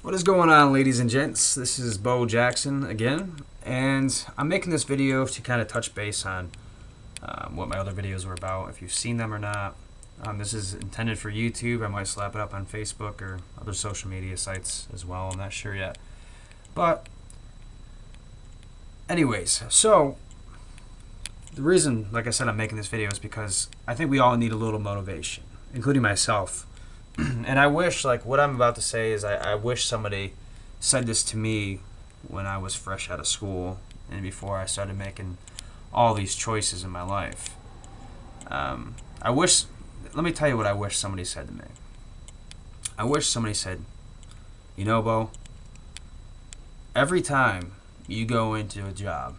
What is going on, ladies and gents? This is Bo Jackson again, and I'm making this video to kind of touch base on what my other videos were about, if you've seen them or not. This is intended for YouTube. I might slap it up on Facebook or other social media sites as well. I'm not sure yet. But anyways, so the reason, like I said, I'm making this video is because I think we all need a little motivation, including myself. And I wish, like, what I'm about to say is I wish somebody said this to me when I was fresh out of school and before I started making all these choices in my life. Let me tell you what I wish somebody said to me. I wish somebody said, you know, Bo, every time you go into a job,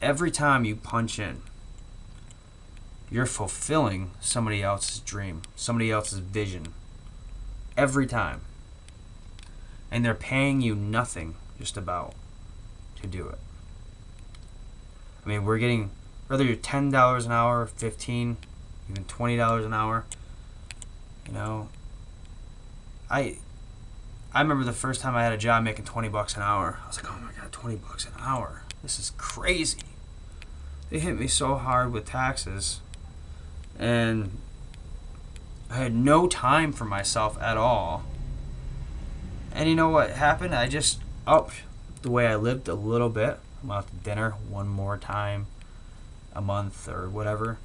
every time you punch in, you're fulfilling somebody else's dream, somebody else's vision. Every time. And they're paying you nothing, just about, to do it. I mean, we're getting, whether you're $10 an hour, 15, even $20 an hour, you know, I remember the first time I had a job making 20 bucks an hour. I was like, oh my God, 20 bucks an hour. This is crazy. They hit me so hard with taxes. And I had no time for myself at all. And you know what happened? I just upped the way I lived a little bit. I went out to dinner one more time a month or whatever.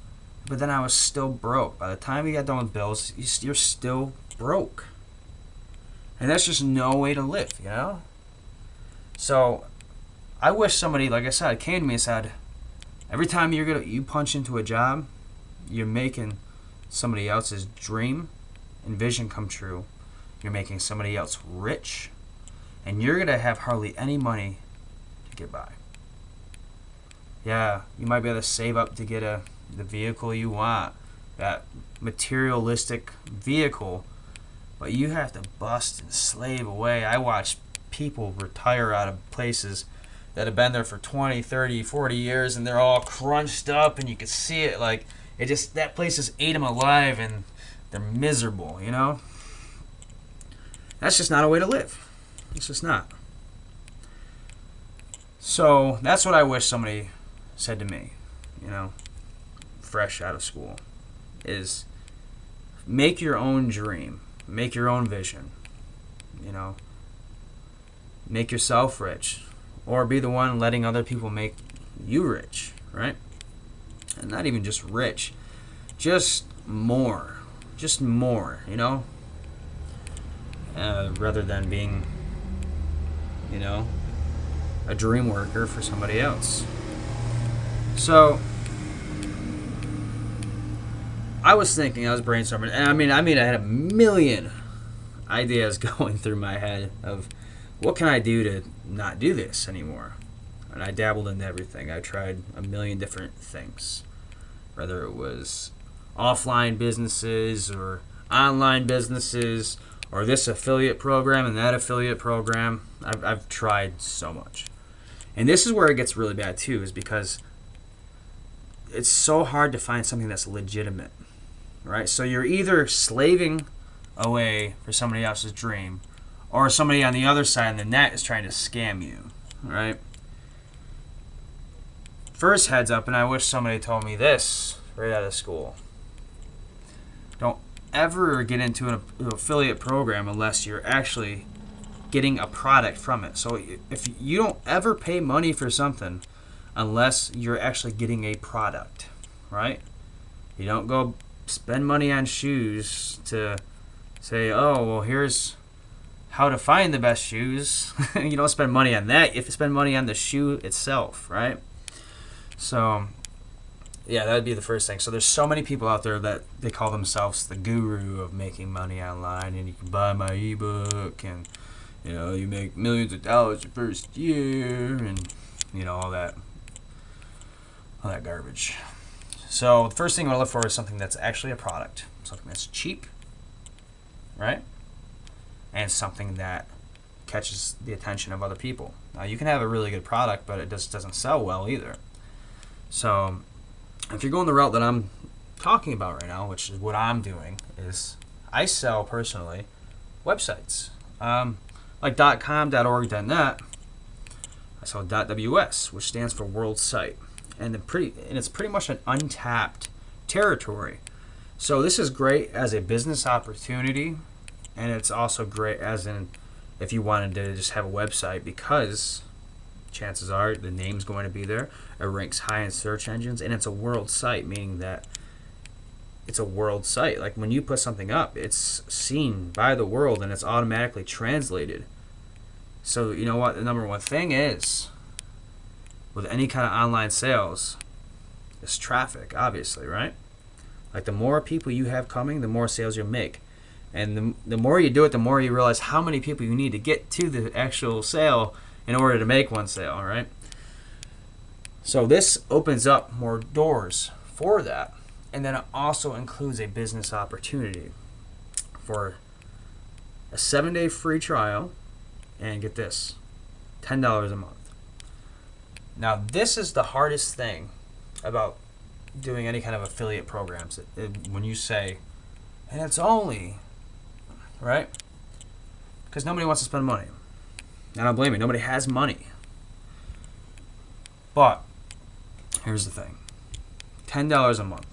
But then I was still broke. By the time you got done with bills, you're still broke. And that's just no way to live, you know? So I wish somebody, like I said, came to me and said, every time you punch into a job, you're making somebody else's dream and vision come true. You're making somebody else rich, and you're going to have hardly any money to get by. Yeah, you might be able to save up to get the vehicle you want, that materialistic vehicle, but you have to bust and slave away. I watch people retire out of places that have been there for 20, 30, 40 years, and they're all crunched up, and you can see it, like, that place just ate them alive, and they're miserable, you know? That's just not a way to live. It's just not. So that's what I wish somebody said to me, you know, fresh out of school, is make your own dream, make your own vision, you know, make yourself rich, or be the one letting other people make you rich, right? And not even just rich, just more, you know, rather than being, you know, a dream worker for somebody else. So I was brainstorming, and I had a million ideas going through my head of what can I do to not do this anymore. And I dabbled into everything. I tried a million different things, whether it was offline businesses or online businesses or this affiliate program and that affiliate program. I've tried so much. And this is where it gets really bad too, is because it's so hard to find something that's legitimate, right? So you're either slaving away for somebody else's dream, or somebody on the other side of the net is trying to scam you, right? First, heads up, and I wish somebody told me this right out of school. Don't ever get into an affiliate program unless you're actually getting a product from it. So if you don't ever pay money for something unless you're actually getting a product, right? You don't go spend money on shoes to say, oh, well, here's how to find the best shoes. You don't spend money on that. If you spend money on the shoe itself, right? So, yeah, that would be the first thing. So there's so many people out there that they call themselves the guru of making money online, and you can buy my ebook, and you know, you make millions of dollars your first year, and you know, all that garbage. So the first thing I want to look for is something that's actually a product, something that's cheap, right? And something that catches the attention of other people. Now, you can have a really good product, but it just doesn't sell well either. So if you're going the route that I'm talking about right now, which is what I'm doing, is I sell personally websites, like .com, .org, .net. I saw .ws, which stands for World Site, and it's pretty much an untapped territory. So this is great as a business opportunity, and it's also great as in if you wanted to just have a website, because chances are the name's going to be there. It ranks high in search engines, and it's a world site, meaning that it's a world site. Like when you put something up, it's seen by the world and it's automatically translated. So you know what the number one thing is with any kind of online sales is traffic, obviously, right? Like the more people you have coming, the more sales you make. And the more you do it, the more you realize how many people you need to get to the actual sale in order to make one sale, right? So this opens up more doors for that. And then it also includes a business opportunity for a 7-day free trial, and get this, $10 a month. Now this is the hardest thing about doing any kind of affiliate programs. When you say, and it's only, right? Because nobody wants to spend money. I don't blame you. Nobody has money. But here's the thing. $10 a month.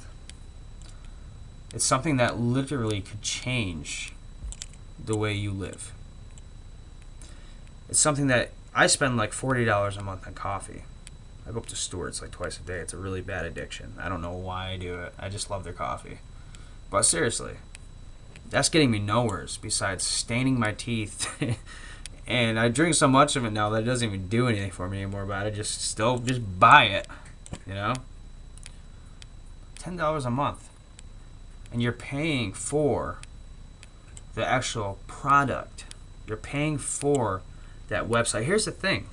It's something that literally could change the way you live. It's something that I spend like $40 a month on coffee. I go up to Stewart's like twice a day. It's a really bad addiction. I don't know why I do it. I just love their coffee. But seriously, that's getting me nowheres besides staining my teeth. And I drink so much of it now that it doesn't even do anything for me anymore. But I just buy it, you know. $10 a month, and you're paying for the actual product. You're paying for that website. Here's the thing: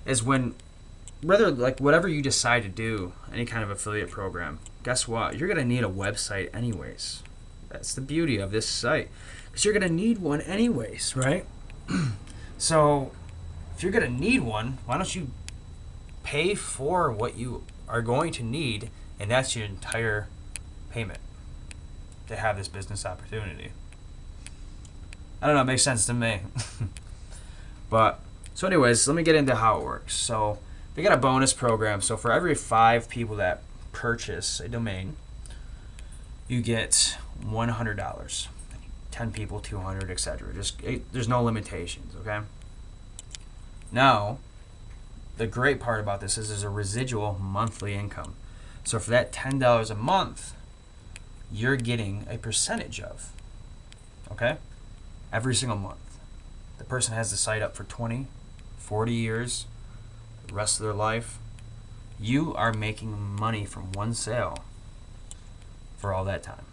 is whatever you decide to do, any kind of affiliate program, guess what? You're gonna need a website anyways. That's the beauty of this site, because you're gonna need one anyways, right? So if you're gonna need one, why don't you pay for what you are going to need, and that's your entire payment to have this business opportunity. I don't know, it makes sense to me. But so anyways, let me get into how it works. So they got a bonus program. So for every 5 people that purchase a domain, you get $100. 10 people, 200, etc. There's no limitations, okay? Now, the great part about this is there's a residual monthly income. So for that $10 a month, you're getting a percentage of, okay? Every single month. The person has the site up for 20, 40 years, the rest of their life. You are making money from one sale for all that time.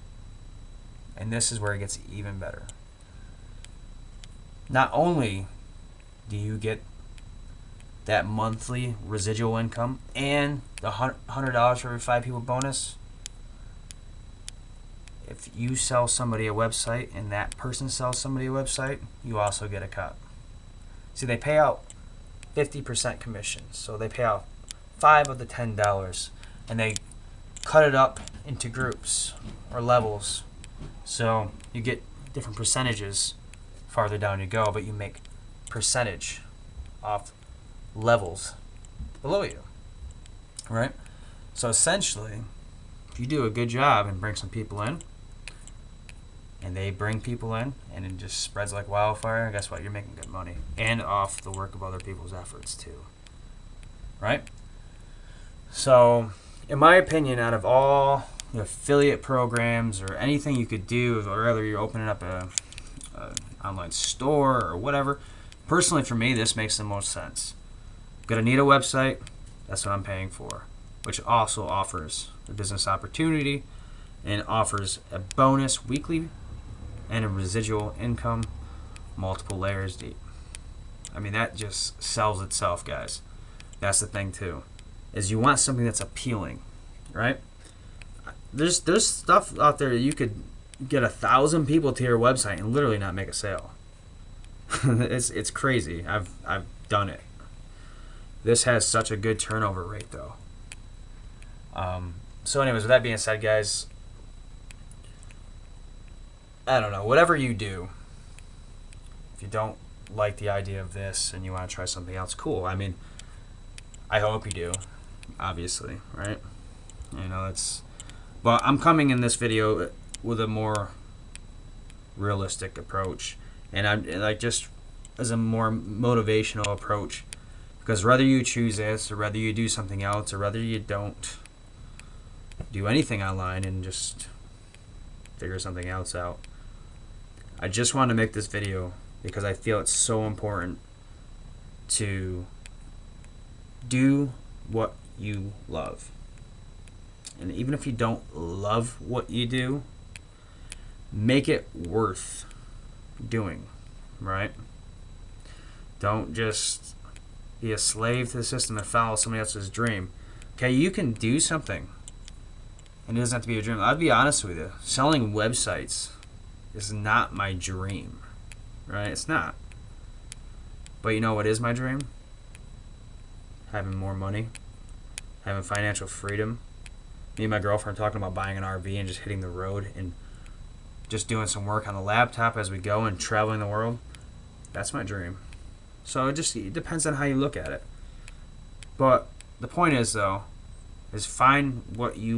And this is where it gets even better. Not only do you get that monthly residual income and the $100 for every 5 people bonus, if you sell somebody a website and that person sells somebody a website, you also get a cut. See, they pay out 50% commission. So they pay out 5 of the $10, and they cut it up into groups or levels. So you get different percentages farther down you go, but you make percentage off levels below you, right? So essentially, if you do a good job and bring some people in, and they bring people in, and it just spreads like wildfire, guess what? You're making good money, and off the work of other people's efforts too, right? So, in my opinion, out of all the affiliate programs or anything you could do, or whether you're opening up a online store or whatever, personally for me, this makes the most sense. Gonna need a website, that's what I'm paying for, which also offers a business opportunity and offers a bonus weekly and a residual income multiple layers deep. I mean, that just sells itself, guys. That's the thing too, is you want something that's appealing, right? There's stuff out there that you could get 1,000 people to your website and literally not make a sale. It's crazy. I've done it. This has such a good turnover rate though. So anyways, with that being said, guys, I don't know, whatever you do, you don't like the idea of this and you want to try something else, cool. I mean, I hope you do, obviously, right? You know, but I'm coming in this video with a more realistic approach, and I'm like just as a more motivational approach, because whether you choose this or whether you do something else or whether you don't do anything online and just figure something else out, I just want to make this video because I feel it's so important to do what you love. And even if you don't love what you do, make it worth doing, right? Don't just be a slave to the system and follow somebody else's dream. Okay, you can do something, and it doesn't have to be your dream. I'll be honest with you. Selling websites is not my dream, right? It's not. But you know what is my dream? Having more money, having financial freedom. Me and my girlfriend talking about buying an RV and just hitting the road and just doing some work on the laptop as we go and traveling the world. That's my dream. So it depends on how you look at it. But the point is, though, is find what you